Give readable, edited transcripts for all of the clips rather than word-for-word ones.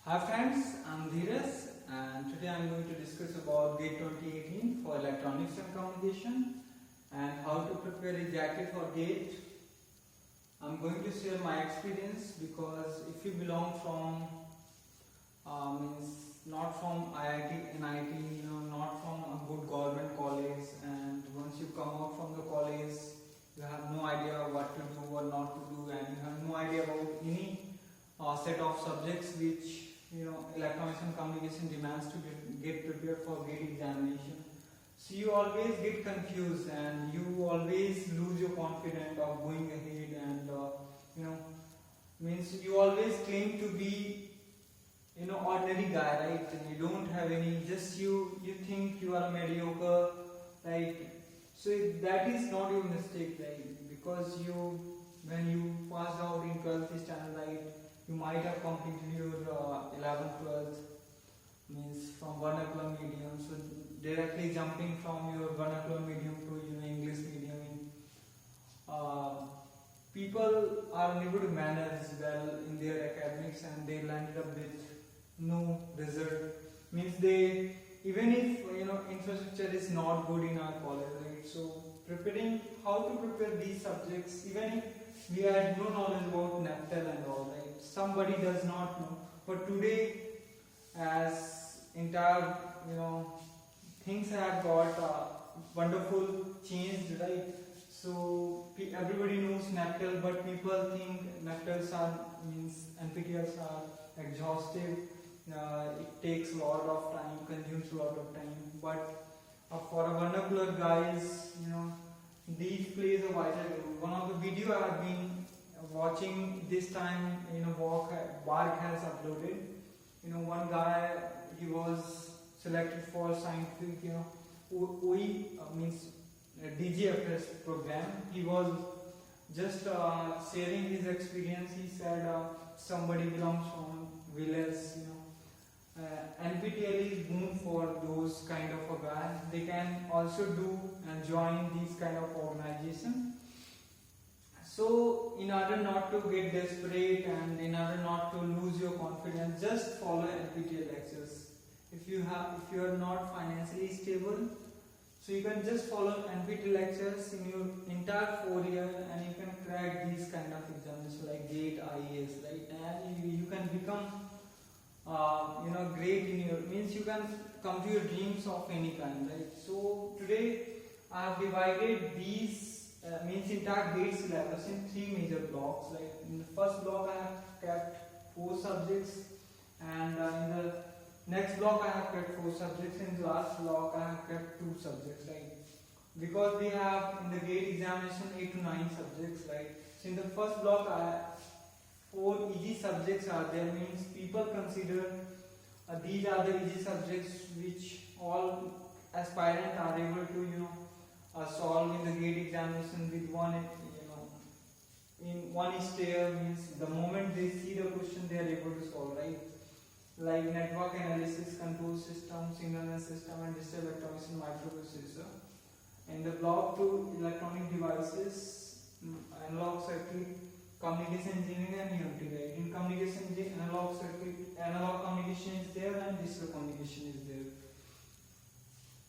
Hi friends, I'm Dheeraj and today I'm going to discuss about GATE 2018 for Electronics and Communication and how to prepare exactly for GATE. I'm going to share my experience because if you belong from not from IIT, NIT, not from a good government college, and once you come out from the college, you have no idea what to do, what not to do, and you have no idea about any set of subjects which electronics and communication demands to get prepared for GATE examination. So you always get confused and you always lose your confidence of going ahead, and means you always claim to be ordinary guy, right? And you don't have any, just you think you are mediocre, right? So that is not your mistake, right? Because when you passed out in 12th standard, right, you might have completed your 11th, 12th, means from vernacular medium. So directly jumping from your vernacular medium to English medium. People are unable to manage well in their academics, and they landed up with no result. Means they, even if infrastructure is not good in our college, right? So preparing, how to prepare these subjects, even if we had no knowledge about NAPTEL and all, right? Somebody does not know. But today, as entire things have got wonderful changed, right? So everybody knows NAPTEL, but people think NAPTELs NPTELs are exhaustive. It takes a lot of time, consumes a lot of time. But for a vernacular guys, these plays a vital role. One of the video I have been watching this time, Bark has uploaded. One guy, he was selected for scientific, OE means DGFS program. He was just sharing his experience. He said somebody belongs from village, NPTEL is boon for those kind of a guy. They can also do and join these kind of organization. So in order not to get desperate and in order not to lose your confidence, just follow NPTEL lectures. If you are not financially stable, so you can just follow NPTEL lectures in your entire 4 year, and you can crack these kind of exams like GATE, IAS, right? And you can become great in your, means you can come to your dreams of any kind, right? So today I have divided these means entire GATE syllabus in 3 major blocks. Like in the first block I have kept 4 subjects, and in the next block I have kept 4 subjects. In the last block I have kept 2 subjects, right? Because we have in the GATE examination 8 to 9 subjects, right? So in the first block 4 easy subjects are there, means people consider these are the easy subjects which all aspirant are able to solve in the GATE examination with in one stare, means the moment they see the question they are able to solve, right? Like network analysis, control system, signal system, and digital electronics and microprocessor. In the block 2, electronic devices, analog circuit, communication engineering, and UMT, right? In communication engineering, analog circuit, analog communication is there, and digital communication is there.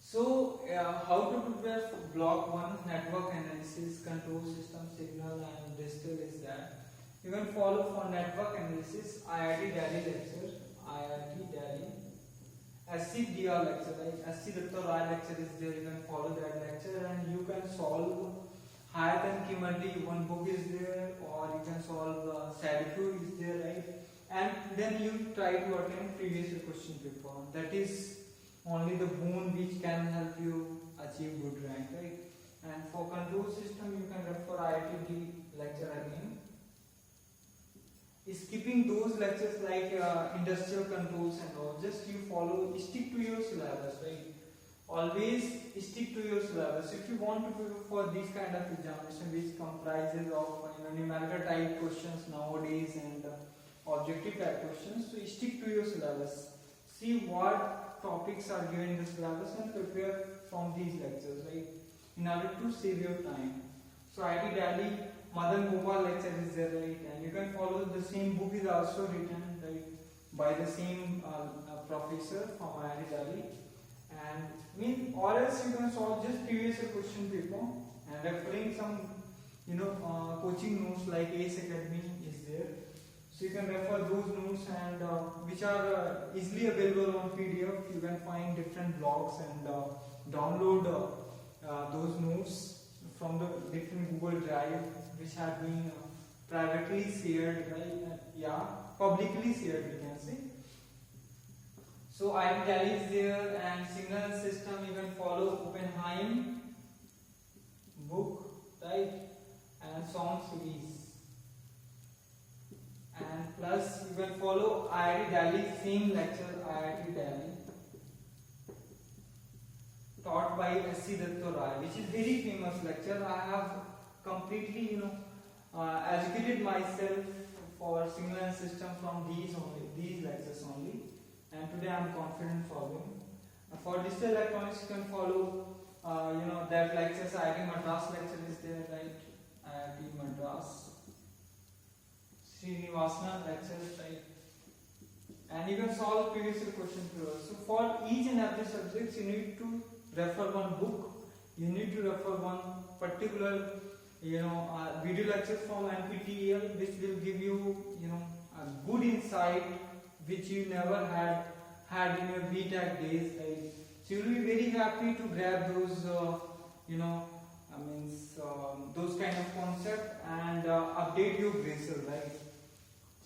So how to prepare for block 1, network analysis, control system, signal, and digital is that. You can follow for network analysis IIT Delhi lecture, IIT Delhi, SCDR lecture, right? SC Dr. Rai lecture is there. You can follow that lecture and you can solve higher than Kimaldi, one book is there, or you can solve Sadhguru is there, right? And then you try to attempt previous year question paper. That is only the boon which can help you achieve good rank, right? And for control system, you can refer IIT lecture again. Skipping those lectures like industrial controls and all, just you follow, stick to your syllabus, right? Always stick to your syllabus. If you want to prepare for this kind of examination which comprises of numerical type questions nowadays and objective type questions, so stick to your syllabus. See what topics are given in the syllabus and prepare from these lectures, right? In order to save your time. So IIT Delhi Madan Gopal lecture is there, right? And you can follow the same book is also written, right? by the same professor from IIT Delhi. And or else you can solve just previous year question paper and referring some coaching notes like Ace Academy is there. So you can refer those notes and which are easily available on PDF. You can find different blogs and download those notes from the different Google Drive which have been privately shared, right? Publicly shared, we can say. So IIT Delhi is there, and signal system you can follow Oppenheim book, right? And song series. And plus you can follow IIT Delhi, same lecture IIT Delhi, taught by S.C. Datta Rai, which is very famous lecture. I have completely educated myself for signal and system from these lectures only, and today I am confident following. For digital electronics you can follow that lectures. IIT Madras lecture is there, right? IIT Madras, Srinivasana lectures, right? And you can solve previous year question papers. So for each and every subject you need to refer one book, you need to refer one particular video lecture from NPTEL, which will give you a good insight which you never had in your BTech days, right? So you'll be very happy to grab those those kind of concept and update your Bracel, right?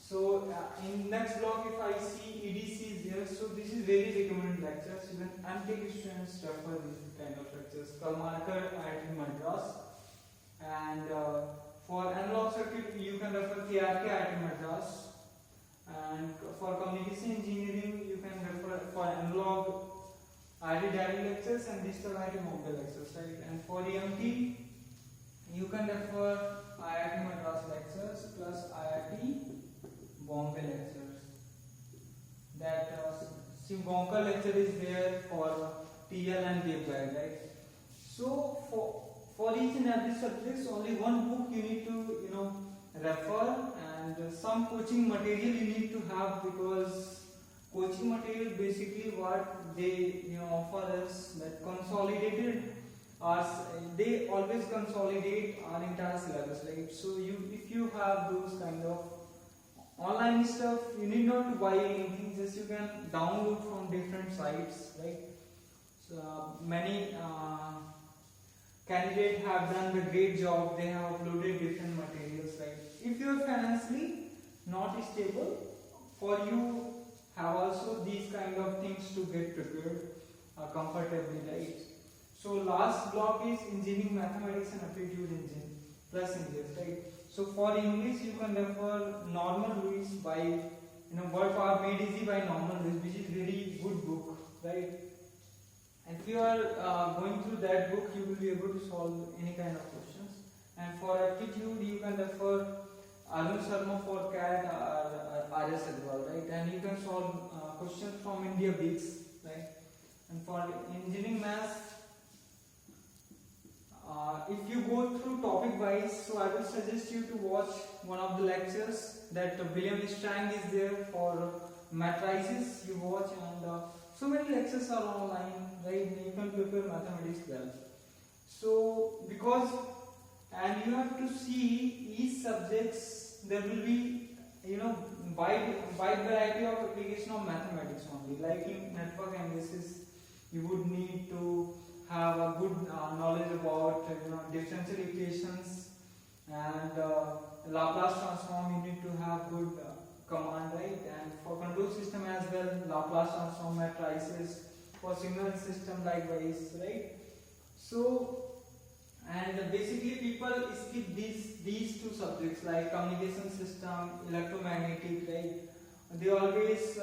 So in next block, if I see EDC is there, so this is very recommended lectures. Even MTech students refer these kind of lectures. Kalmarkar, IIT Madras, and for analog circuit you can refer KRK, IIT Madras, and for communication engineering you can refer for analog IIT Delhi lectures and digital IIT Bombay lectures, right? And for EMT you can refer IIT Madras lectures plus IIT Bombay lectures. That Shimbonka lecture is there for TL and Dev, right? So for each and every subject, only one book you need to refer, and some coaching material you need to have, because coaching material basically what they offer us that consolidated they always consolidate our entire syllabus, right? So if you have those kind of online stuff, you need not to buy anything, just you can download from different sites, right? So many candidates have done the great job. They have uploaded different materials, right? If you are financially not stable, for you have also these kind of things to get prepared comfortably, right? So last block is engineering mathematics and aptitude engine plus English, right? So for English you can refer Norman Lewis by Word Power Made Easy by Norman Lewis, which is very good book, right? If you are going through that book, you will be able to solve any kind of questions. And for aptitude you can refer Arun Sharma for CAT or RS Agrawal, right? And you can solve questions from India Bix, right? And for engineering maths, if you go through topic wise, so I will suggest you to watch one of the lectures that William Strang is there for matrices. You watch, and so many lectures are online, right? You can prepare mathematics well. So and you have to see each subjects, there will be wide variety of application of mathematics only. Like in network analysis, you would need to have a good knowledge about differential equations, and Laplace transform. You need to have good command, right? And for control system as well, Laplace transform, matrices. For signal system likewise, right? So, and basically people skip these two subjects like communication system, electromagnetic, right? They always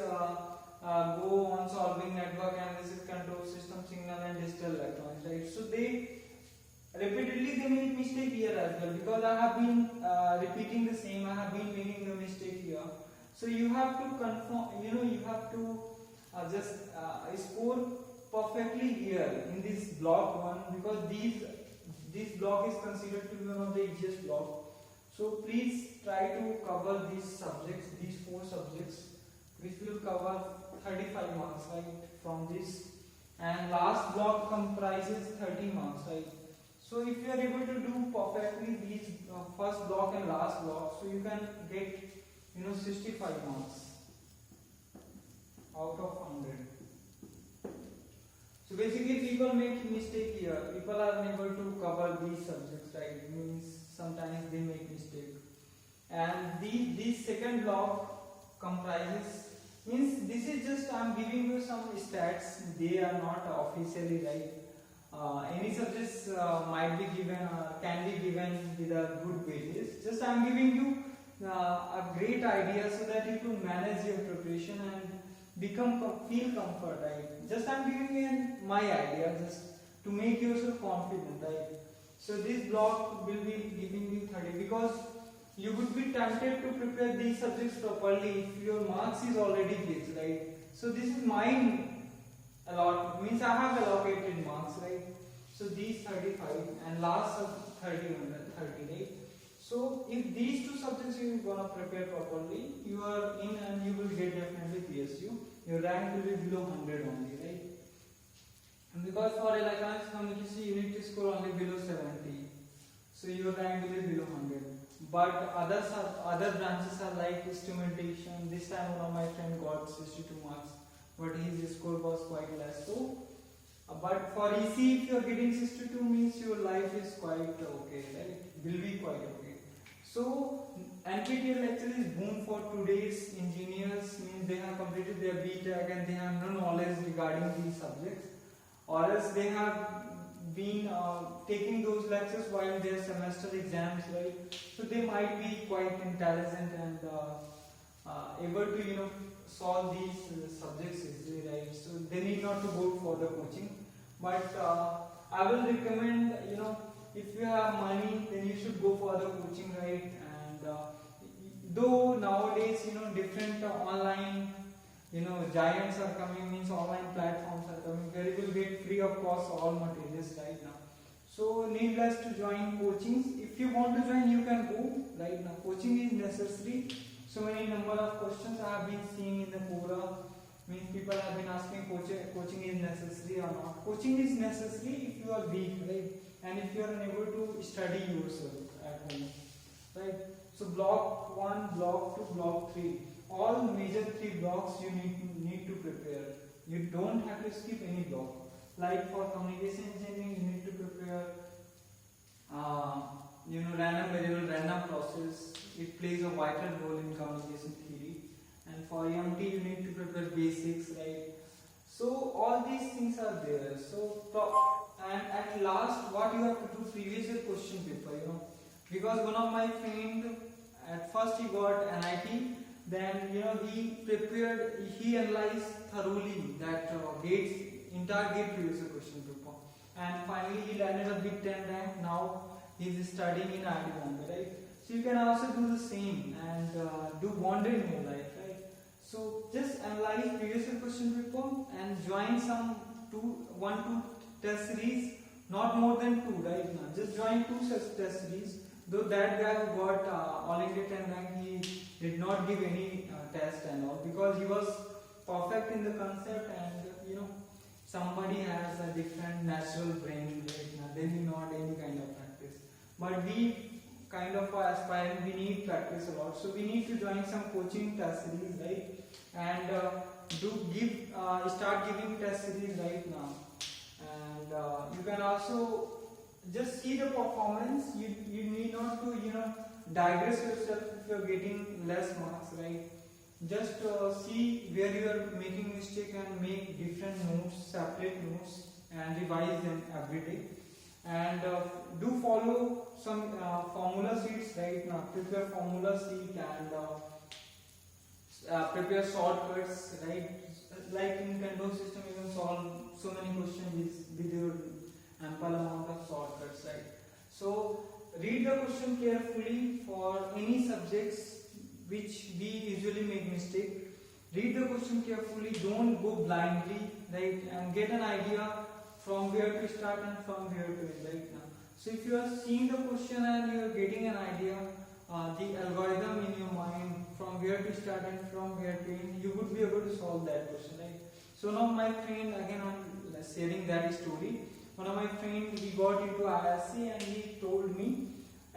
go on solving network analysis, control system, signal and digital electronics, right? So they repeatedly make mistake here as well, because I have been repeating the same. I have been making the mistake here. So you have to confirm, you have to just score perfectly here in this block 1, because this block is considered to be one of the easiest block. So please try to cover these subjects, these 4 subjects which will cover 35 marks, right, from this, and last block comprises 30 marks, right. So if you are able to do perfectly these first block and last block, so you can get 65 marks out of 100. So basically people make mistake here. People are unable to cover these subjects, right? Means sometimes they make mistake. And these second block comprises, means this is just I am giving you some stats. They are not officially right. Any subjects might be given, can be given with a good basis. Just I am giving you a great idea so that you can manage your preparation and feel comfort, right? Just I'm giving you my idea just to make yourself confident, right? So this block will be giving you 30 because you would be tempted to prepare these subjects properly if your marks is already fixed, right? So this is mine means I have allocated marks, right? So these 35 and last 30, right? So if these two subjects you gonna prepare properly, you are in and you will get definitely PSU. Your rank will be below 100 only, right? And because for electronics communication you need to score only below 70, so your rank will be below 100. But other branches are like instrumentation. This time one of my friend got 62 marks, but his score was quite less. So, but for EC, if you are getting 62, means your life is quite okay, right? Will be quite okay. So NPTEL actually is boon for today's engineers, means they have completed their BTech and they have no knowledge regarding these subjects, or else they have been taking those lectures while their semester exams, right? So they might be quite intelligent and able to solve these subjects easily, right? So they need not to go for the coaching. But I will recommend, if you have money, then you should go for the coaching, right? And though nowadays, different online, giants are coming, means online platforms are coming, where you will get free of cost all materials right now. So needless to join coachings. If you want to join, you can go right now. Coaching is necessary. So many number of questions I have been seeing in the Quora. Means people have been asking coaching is necessary or not. Coaching is necessary if you are weak, right? And if you are unable to study yourself at home, right? So block 1, block 2, block 3, all major 3 blocks you need to prepare. You don't have to skip any block. Like for communication engineering, you need to prepare random variable, random process. It plays a vital role in communication theory. And for EMT, you need to prepare basics, right? So all these things are there. So and at last, what you have to do, previous year question paper, because one of my friend at first he got NIT, then he analyzed thoroughly that entire GATE previous year question paper, and finally he landed a Big 10 rank. Now he is studying in IIT Bombay, right? So you can also do the same and do wonder in your life, right? So just analyze previous year question paper and join some 1-2 test series, not more than 2, right? Now just join 2 such test series. Though that guy who got All India 10 rank, he did not give any test and all, because he was perfect in the concept, and somebody has a different natural brain, right? Now they need not any kind of practice. But we kind of are aspiring, we need practice a lot, so we need to join some coaching test series, right? And start giving test series right now. And you can also just see the performance. You need not to digress yourself if you are getting less marks, right? Just see where you are making mistake and make different notes, separate notes, and revise them every day. And do follow some formula sheets right now. Prepare formula sheet and prepare shortcuts, right? Like in Kendo system, you can solve so many questions with your ample amount of shortcuts, right? So read the question carefully for any subjects which we usually make mistake. Read the question carefully, don't go blindly, right? And get an idea from where to start and from where to end right now. So if you are seeing the question and you are getting an idea, the algorithm in your mind, from where where to start and from where to end, you would be able to solve that question, right? So now my friend, again I'm sharing that story. One of my friend, he got into ISC and he told me,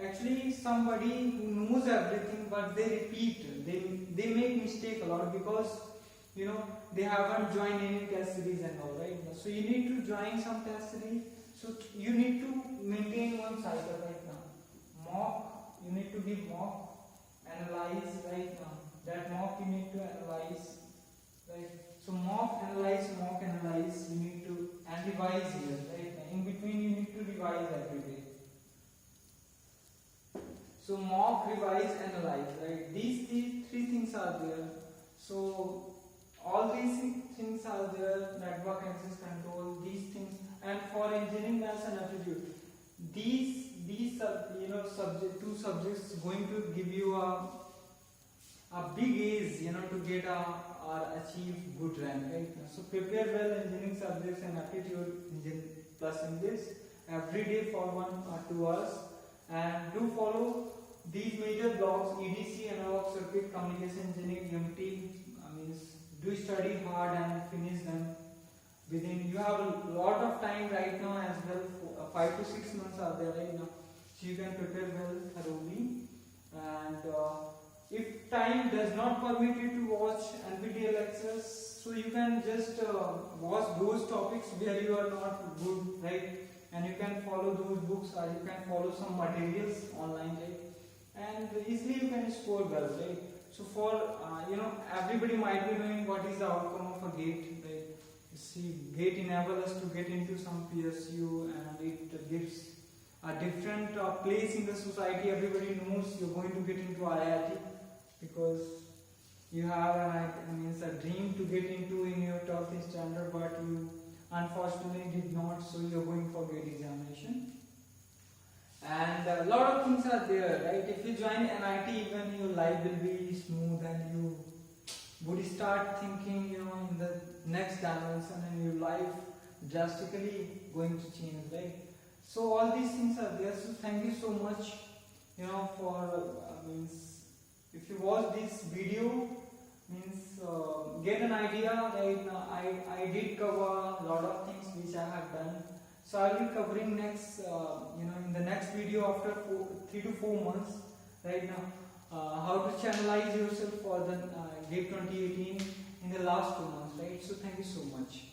actually somebody who knows everything but they repeat, they make mistake a lot because they haven't joined any test series and all, right? So you need to join some test series. So you need to maintain one cycle right now. Mock, you need to give mock, analyze right now. That mock you need to analyze, right? So mock, analyze, you need to, and revise here, right? In between you need to revise every day. So mock, revise, analyze, right? These three things are there. So all these things are there, network access control, these things, and for engineering maths and aptitude, these two subjects going to give you a big ace, to get or achieve good rank, right? So prepare well engineering subjects and aptitude plus English every day for 1 or 2 hours, and do follow these major blocks: EDC, analog circuit, communication engineering, MT. Do study hard and finish them within. You have a lot of time right now as well. 5 to 6 months are there right now, so you can prepare well thoroughly. And if time does not permit you to watch NPTEL lectures, so you can just watch those topics where you are not good, right? And you can follow those books, or you can follow some materials online, right? And easily you can score well, right? So for everybody might be knowing what is the outcome of a GATE, right? See, GATE enables us to get into some PSU, and it gives a different place in the society. Everybody knows you're going to get into IIT because you have a dream to get into in your 12th standard, but you unfortunately did not, so you're going for GATE examination. And a lot of things are there, right? If you join NIT, even your life will be smooth and you would start thinking, in the next dimension, and your life drastically going to change, right? So all these things are there. So thank you so much, for if you watch this video, get an idea, right? I did cover a lot of things which I have done. So I will be covering next, in the next video after 3 to 4 months, right now, how to channelize yourself for the GATE 2018 in the last 2 months, right? So thank you so much.